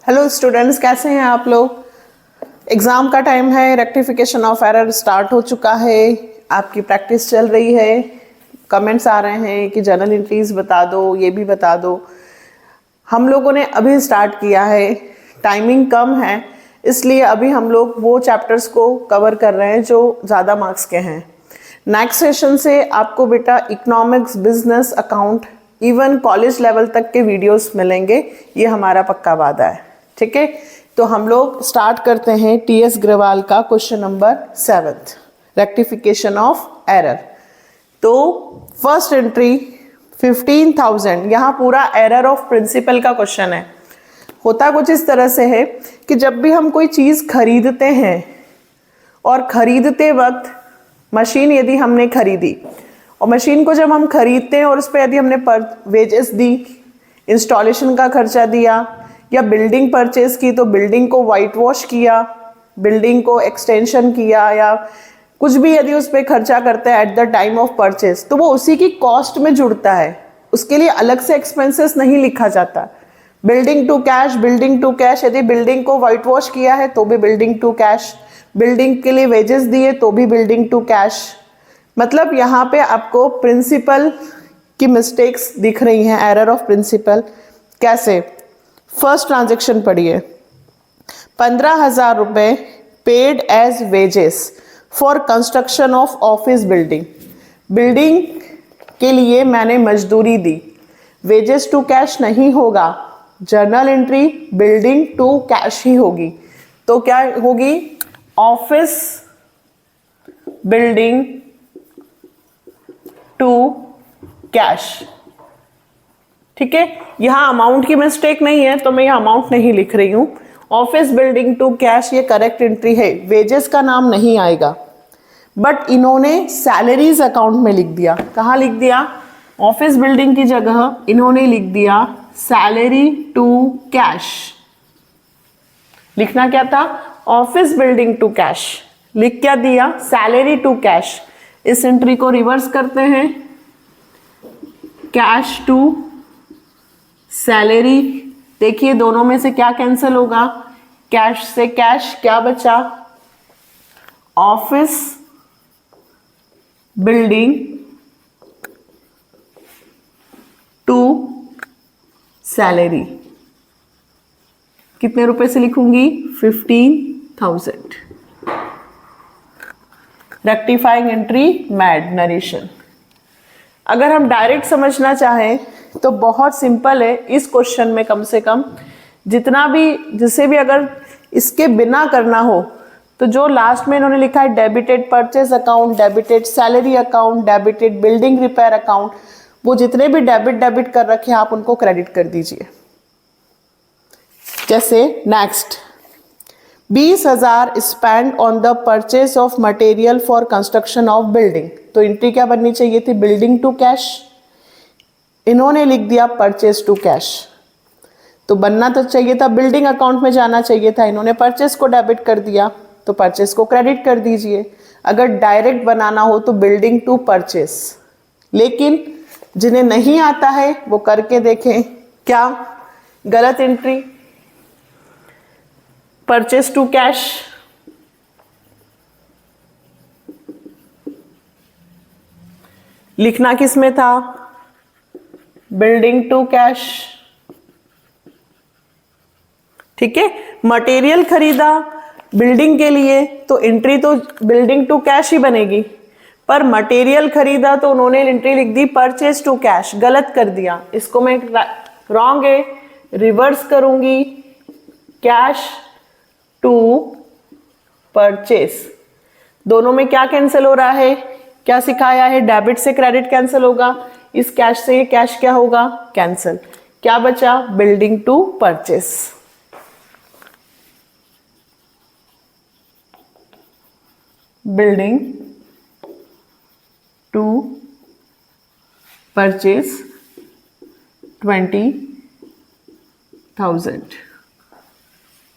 Hello students, कैसे हैं आप लोग। एग्ज़ाम का टाइम है, रेक्टिफिकेशन ऑफ एरर स्टार्ट हो चुका है, आपकी प्रैक्टिस चल रही है। कमेंट्स आ रहे हैं कि जर्नल एंट्रीज बता दो, ये भी बता दो। हम लोगों ने अभी स्टार्ट किया है, टाइमिंग कम है, इसलिए अभी हम लोग वो चैप्टर्स को कवर कर रहे हैं जो ज़्यादा मार्क्स के हैं। नेक्स्ट सेशन से आपको बेटा economics, business, account, even college level तक के वीडियोस मिलेंगे, ये हमारा पक्का वादा है। ठीक है, तो हम लोग स्टार्ट करते हैं टीएस ग्रेवाल का question number 7, rectification of error. तो फर्स्ट एंट्री 15,000, यहाँ पूरा एरर ऑफ प्रिंसिपल का क्वेश्चन है। होता कुछ इस तरह से है कि जब भी हम कोई चीज़ खरीदते हैं और खरीदते वक्त मशीन यदि हमने खरीदी और मशीन को जब हम खरीदते हैं और उस पर यदि हमने वेजेस दी, इंस्टॉलेशन का खर्चा दिया, या बिल्डिंग परचेज की तो बिल्डिंग को वाइट वॉश किया, बिल्डिंग को एक्सटेंशन किया, या कुछ भी यदि उस पर खर्चा करते हैं at the time of purchase, तो वो उसी की कॉस्ट में जुड़ता है, उसके लिए अलग से एक्सपेंसेस नहीं लिखा जाता। Building to cash, building to cash, यदि बिल्डिंग को वाइट वॉश किया है तो भी बिल्डिंग टू कैश, बिल्डिंग के लिए वेजेस दिए तो भी बिल्डिंग टू कैश। मतलब यहाँ पे आपको प्रिंसिपल की मिस्टेक्स दिख रही हैं, एरर ऑफ प्रिंसिपल। कैसे? फर्स्ट ट्रांजेक्शन पढ़िए, 15,000 रुपये paid as wages for construction of office building. Building के लिए मैंने मजदूरी दी, वेजेस टू कैश नहीं होगा, journal entry building to cash ही होगी। तो क्या होगी? Office building to cash. ठीक है, यहां अमाउंट की मिस्टेक नहीं है तो मैं यहां अमाउंट नहीं लिख रही हूं। ऑफिस बिल्डिंग टू कैश ये करेक्ट एंट्री है, वेजेस का नाम नहीं आएगा। बट इन्होंने सैलरीज अकाउंट में लिख दिया। कहां लिख दिया? ऑफिस बिल्डिंग की जगह इन्होंने लिख दिया सैलरी टू कैश। लिखना क्या था? Office building to cash. लिख क्या दिया? Salary to cash. इस एंट्री को रिवर्स करते हैं, कैश टू सैलरी। देखिए दोनों में से क्या कैंसिल होगा? कैश से कैश, क्या बचा? Office building to salary. कितने रुपए से लिखूंगी? 15,000। Rectifying entry made narration. अगर हम डायरेक्ट समझना चाहें तो बहुत सिंपल है। इस क्वेश्चन में कम से कम जितना भी, जिसे भी अगर इसके बिना करना हो तो जो लास्ट में इन्होंने लिखा है debited purchase account, debited salary account, debited building repair account, वो जितने भी डेबिट कर रखे हैं आप उनको क्रेडिट कर दीजिए। जैसे next 20,000 spend on the purchase of material for construction of building. तो एंट्री क्या बननी चाहिए थी? Building to cash. इन्होंने लिख दिया परचेज टू कैश। तो बनना तो चाहिए था बिल्डिंग अकाउंट में जाना चाहिए था, इन्होंने परचेज को डेबिट कर दिया तो परचेज को क्रेडिट कर दीजिए। अगर डायरेक्ट बनाना हो तो बिल्डिंग टू परचेज। लेकिन जिन्हें नहीं आता है वो करके देखें। क्या गलत एंट्री? Purchase to cash. लिखना किस में था? Building to cash. ठीक है, मटेरियल खरीदा बिल्डिंग के लिए तो एंट्री तो बिल्डिंग टू कैश ही बनेगी, पर मटेरियल खरीदा तो उन्होंने एंट्री लिख दी परचेज टू कैश। गलत कर दिया, इसको मैं रॉन्ग है, रिवर्स करूंगी, कैश टू परचेज। दोनों में क्या कैंसिल हो रहा है? क्या सिखाया है? डेबिट से क्रेडिट कैंसिल होगा, इस कैश से ये कैश क्या होगा? कैंसिल। क्या बचा? Building to purchase. Building to purchase 20,000।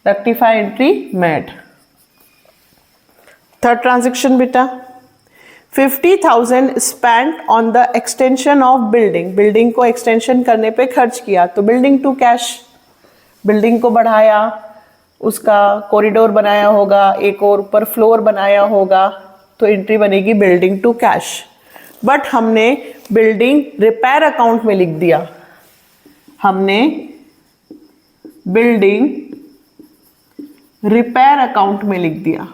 Rectify entry made. Third transaction बेटा 50,000 spend on the extension of building. Building को एक्सटेंशन करने पे खर्च किया तो बिल्डिंग टू कैश। बिल्डिंग को बढ़ाया, उसका कॉरिडोर बनाया होगा, एक और ऊपर फ्लोर बनाया होगा, तो एंट्री बनेगी बिल्डिंग टू कैश। बट हमने बिल्डिंग रिपेयर अकाउंट में लिख दिया, हमने बिल्डिंग रिपेयर अकाउंट में लिख दिया।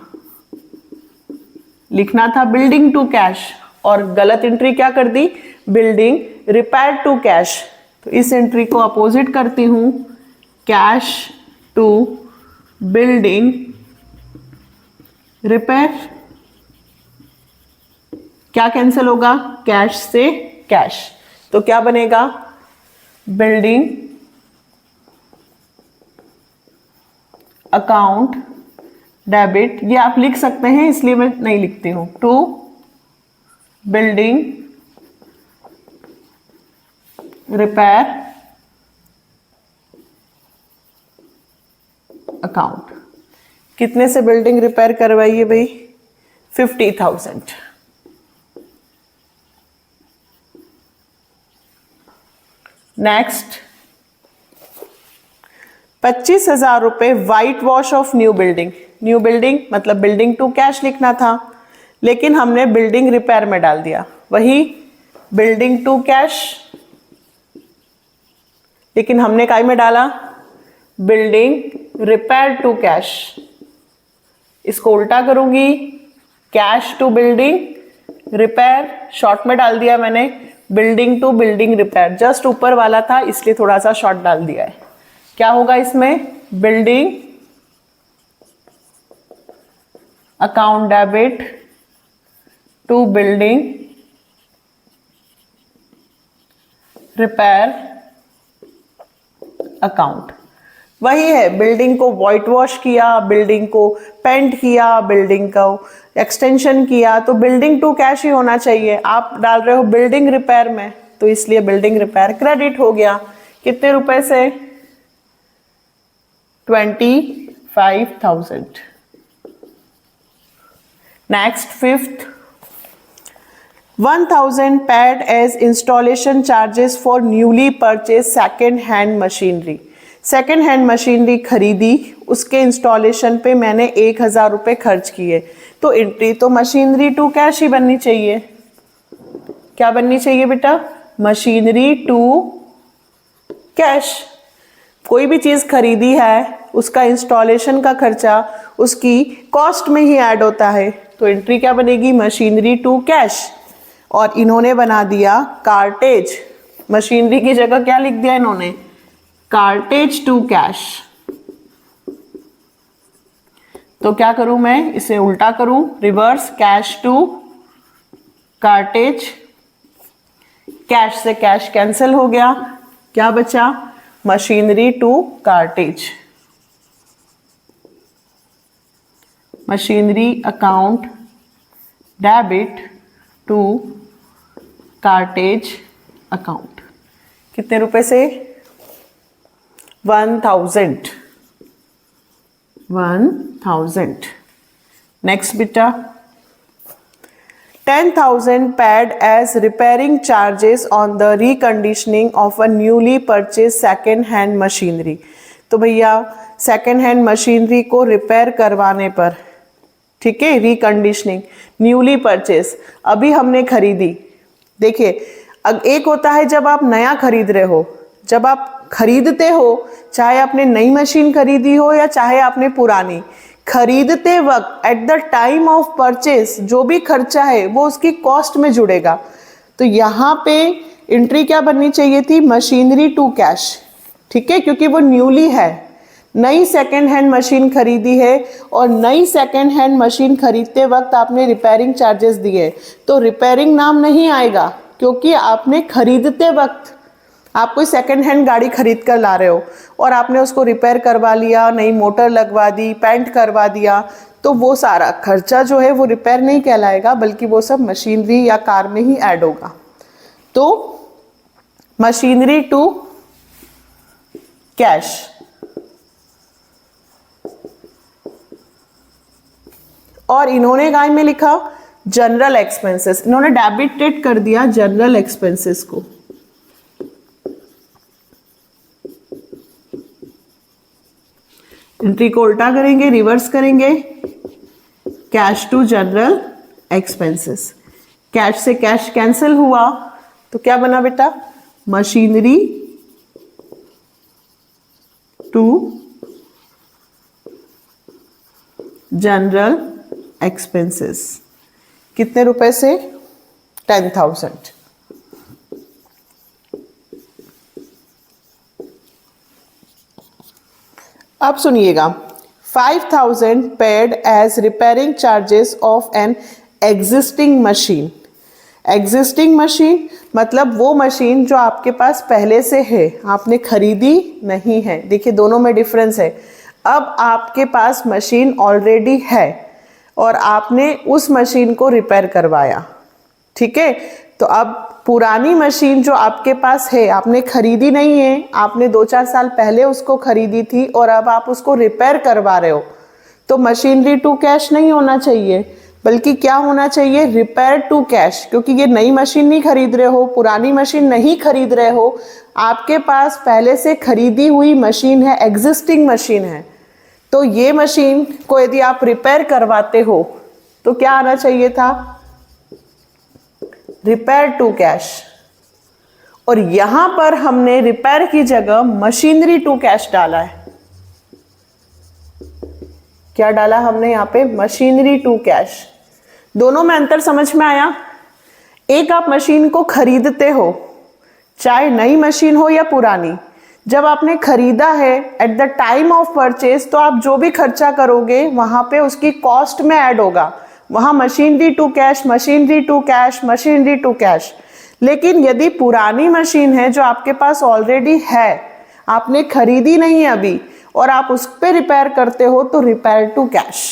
लिखना था बिल्डिंग टू कैश और गलत एंट्री क्या कर दी, बिल्डिंग रिपेयर टू कैश। तो इस एंट्री को अपोजिट करती हूं, कैश टू बिल्डिंग रिपेयर। क्या कैंसिल होगा, कैश से कैश, तो क्या बनेगा, बिल्डिंग अकाउंट डेबिट। ये आप लिख सकते हैं इसलिए मैं नहीं लिखती हूं, टू बिल्डिंग रिपेयर अकाउंट। कितने से बिल्डिंग रिपेयर करवाइए भाई, 50,000। नेक्स्ट 25,000 रुपए white wash off new building. New building मतलब बिल्डिंग टू कैश लिखना था, लेकिन हमने बिल्डिंग रिपेयर में डाल दिया। वही बिल्डिंग टू कैश, लेकिन हमने काय में डाला, बिल्डिंग रिपेयर टू कैश। इसको उल्टा करूंगी, cash to building repair, short में डाल दिया मैंने, building to building repair. Just ऊपर वाला था इसलिए थोड़ा सा शॉर्ट डाल दिया है। क्या होगा इसमें, building account debit to building repair account. वही है, बिल्डिंग को व्हाइट वॉश किया, बिल्डिंग को पेंट किया, बिल्डिंग को एक्सटेंशन किया, तो बिल्डिंग टू कैश ही होना चाहिए। आप डाल रहे हो बिल्डिंग रिपेयर में, तो इसलिए बिल्डिंग रिपेयर क्रेडिट हो गया। कितने रुपए से, 25,000। Next fifth, 1,000 paid as installation charges for newly purchase second hand machinery. Second hand machinery खरीदी, उसके इंस्टॉलेशन पे मैंने 1,000 रुपए खर्च किए, तो एंट्री तो मशीनरी टू कैश ही बननी चाहिए। क्या बननी चाहिए बेटा, मशीनरी टू कैश। कोई भी चीज खरीदी है, उसका इंस्टॉलेशन का खर्चा उसकी कॉस्ट में ही ऐड होता है, तो एंट्री क्या बनेगी, मशीनरी टू कैश। और इन्होंने बना दिया कार्टेज, मशीनरी की जगह क्या लिख दिया इन्होंने, कार्टेज टू कैश। तो क्या करूं मैं, इसे उल्टा करूं, reverse, cash to cartage. Cash से कैश कैंसिल हो गया, क्या बचा, machinery to cartage. Machinery account debit to cartage account. कितने रुपए से, 1,000। नेक्स्ट बेटा, 10,000 paid as repairing charges on the reconditioning of a newly purchased second hand machinery। तो भैया सेकेंड हैंड मशीनरी को रिपेयर करवाने पर, ठीक है, रिकंडीशनिंग, न्यूली परचेस, अभी हमने खरीदी। देखिए, एक होता है जब आप नया खरीद रहे हो, जब आप खरीदते हो, चाहे आपने नई मशीन खरीदी हो या चाहे आपने पुरानी, खरीदते वक्त at the time of purchase जो भी खर्चा है वो उसकी कॉस्ट में जुड़ेगा। तो यहाँ पे एंट्री क्या बननी चाहिए थी, मशीनरी टू कैश, ठीक है, क्योंकि वो न्यूली है, नई सेकेंड हैंड मशीन खरीदी है, और नई सेकेंड हैंड मशीन खरीदते वक्त आपने रिपेयरिंग चार्जेस दिए, तो रिपेयरिंग नाम नहीं आएगा, क्योंकि आपने खरीदते वक्त, आप कोई सेकेंड हैंड गाड़ी खरीद कर ला रहे हो और आपने उसको रिपेयर करवा लिया, नई मोटर लगवा दी, पेंट करवा दिया, तो वो सारा खर्चा जो है वो रिपेयर नहीं कहलाएगा, बल्कि वो सब मशीनरी या कार में ही ऐड होगा। तो मशीनरी टू कैश। और इन्होंने काय में लिखा, जनरल एक्सपेंसेस, इन्होंने डेबिटेड कर दिया जनरल एक्सपेंसेस को। एंट्री को उल्टा करेंगे, रिवर्स करेंगे, cash to general expenses. Cash से कैश कैंसिल हुआ तो क्या बना बेटा, मशीनरी टू जनरल एक्सपेंसेस। कितने रुपए से, 10,000। अब सुनिएगा, 5,000 paid as repairing charges of an existing machine. Existing machine मतलब वो मशीन जो आपके पास पहले से है, आपने खरीदी नहीं है। देखिए दोनों में डिफरेंस है। अब आपके पास मशीन ऑलरेडी है और आपने उस मशीन को रिपेयर करवाया, ठीक है। तो अब पुरानी मशीन जो आपके पास है, आपने खरीदी नहीं है, आपने 2-4 साल पहले उसको खरीदी थी और अब आप उसको रिपेयर करवा रहे हो, तो मशीनरी टू कैश नहीं होना चाहिए, बल्कि क्या होना चाहिए, रिपेयर टू कैश। क्योंकि ये नई मशीन नहीं खरीद रहे हो, पुरानी मशीन नहीं खरीद रहे हो, आपके पास पहले से खरीदी हुई मशीन है, एग्जिस्टिंग मशीन है। तो ये मशीन को यदि आप रिपेयर करवाते हो तो क्या आना चाहिए था, रिपेयर टू कैश। और यहां पर हमने रिपेयर की जगह मशीनरी टू कैश डाला है। क्या डाला हमने यहाँ पे, मशीनरी टू कैश। दोनों में अंतर समझ में आया। एक आप मशीन को खरीदते हो, चाहे नई मशीन हो या पुरानी, जब आपने खरीदा है at the time of purchase, तो आप जो भी खर्चा करोगे वहां पे उसकी कॉस्ट में ऐड होगा, वहां machinery to cash, machinery to cash, machinery to cash. लेकिन यदि पुरानी मशीन है जो आपके पास ऑलरेडी है, आपने खरीदी नहीं है अभी, और आप उस पर रिपेयर करते हो, तो रिपेयर टू कैश।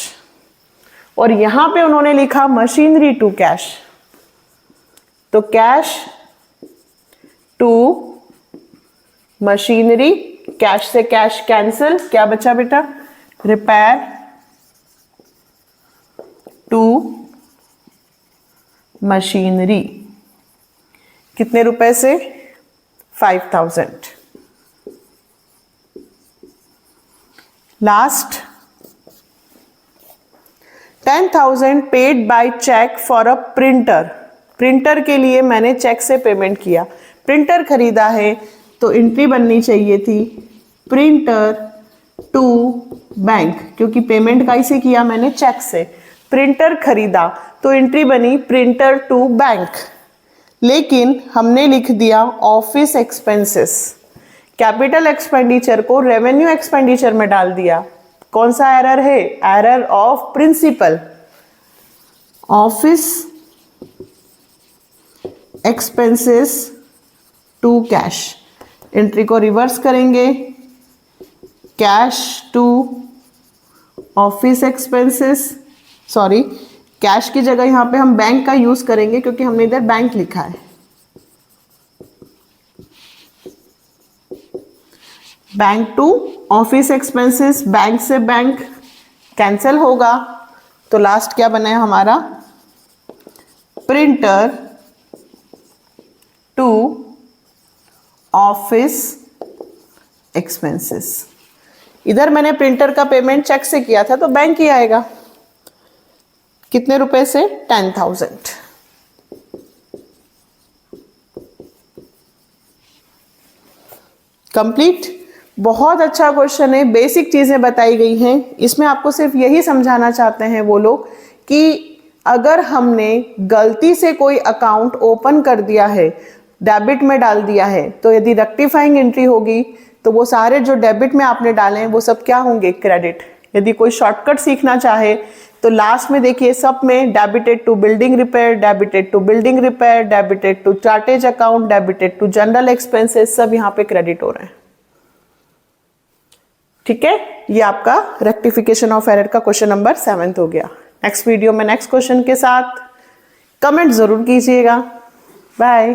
और यहां पे उन्होंने लिखा मशीनरी टू कैश। तो कैश टू मशीनरी, कैश से कैश कैंसिल, क्या बचा बेटा, रिपेयर टू मशीनरी। कितने रुपए से, 5,000। Last, 10,000 paid by cheque for a printer. Printer के लिए मैंने चेक से पेमेंट किया, प्रिंटर खरीदा है, तो एंट्री बननी चाहिए थी प्रिंटर टू बैंक, क्योंकि पेमेंट कैसे किया मैंने, चेक से। प्रिंटर खरीदा तो एंट्री बनी प्रिंटर टू बैंक। लेकिन हमने लिख दिया ऑफिस एक्सपेंसेस, कैपिटल एक्सपेंडिचर को रेवेन्यू एक्सपेंडिचर में डाल दिया। कौन सा एरर है, error of principle. Office expenses to cash, entry को रिवर्स करेंगे, cash to office expenses, sorry cash की जगह यहां पे हम बैंक का यूज करेंगे क्योंकि हमने इधर बैंक लिखा है। Bank to office expenses, bank से बैंक कैंसिल होगा, तो लास्ट क्या बना है हमारा, प्रिंटर टू ऑफिस एक्सपेंसेस। इधर मैंने प्रिंटर का पेमेंट चेक से किया था तो बैंक ही आएगा। कितने रुपए से, 10,000। कंप्लीट। बहुत अच्छा क्वेश्चन है, बेसिक चीजें बताई गई हैं। इसमें आपको सिर्फ यही समझाना चाहते हैं वो लोग कि अगर हमने गलती से कोई अकाउंट ओपन कर दिया है, डेबिट में डाल दिया है, तो यदि रेक्टिफाइंग एंट्री होगी तो वो सारे जो डेबिट में आपने डाले हैं वो सब क्या होंगे, क्रेडिट। यदि कोई शॉर्टकट सीखना चाहे तो लास्ट में देखिए सब में debited to building repair, debited to building repair, debited to cartage account, debited to general expenses, सब यहाँ पे क्रेडिट हो रहे हैं। ठीक है, ये आपका रेक्टिफिकेशन ऑफ एरर का क्वेश्चन नंबर 7 हो गया। नेक्स्ट वीडियो में नेक्स्ट क्वेश्चन के साथ कमेंट जरूर कीजिएगा। बाय।